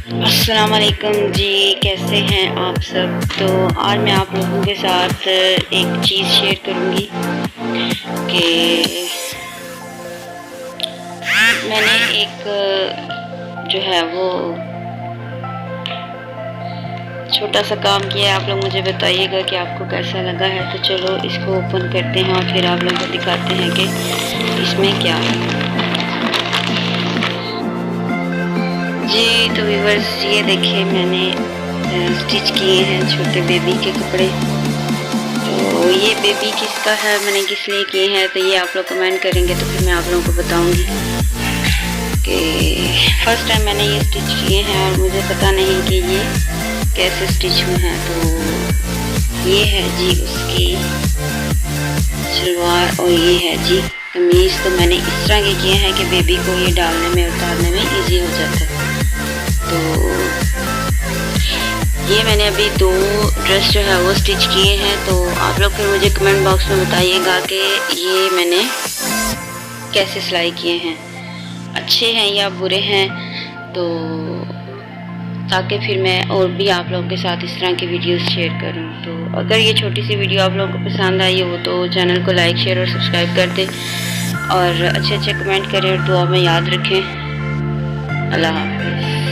अस्सलाम वालेकुम जी, कैसे हैं आप सब। तो आज मैं आप लोगों के साथ एक चीज़ शेयर करूंगी कि मैंने एक जो है वो छोटा सा काम किया है। आप लोग मुझे बताइएगा कि आपको कैसा लगा है। तो चलो इसको ओपन करते हैं और फिर आप लोगों को दिखाते हैं कि इसमें क्या है जी। तो व्यूअर्स, ये देखिए मैंने स्टिच किए हैं छोटे बेबी के कपड़े। तो ये बेबी किसका है, मैंने किस लिए किए हैं, तो ये आप लोग कमेंट करेंगे तो फिर मैं आप लोगों को बताऊंगी कि फर्स्ट टाइम मैंने ये स्टिच किए हैं और मुझे पता नहीं कि ये कैसे स्टिच हुए हैं। तो ये है जी उसकी सलवार और ये है जी कमीज़। तो मैंने इस तरह के किए हैं कि बेबी को ये डालने में उतारने में इजी हो जाता है। तो ये मैंने अभी 2 ड्रेस जो है वो स्टिच किए हैं। तो आप लोग फिर मुझे कमेंट बॉक्स में बताइएगा कि ये मैंने कैसे सिलाई किए हैं, अच्छे हैं या बुरे हैं। तो ताकि फिर मैं और भी आप लोगों के साथ इस तरह की वीडियोस शेयर करूं। तो अगर ये छोटी सी वीडियो आप लोगों को पसंद आई हो तो चैनल को लाइक शेयर और सब्सक्राइब कर दें और अच्छे अच्छे कमेंट करें और दुआ में याद रखें। अल्लाह हाफ़िज़।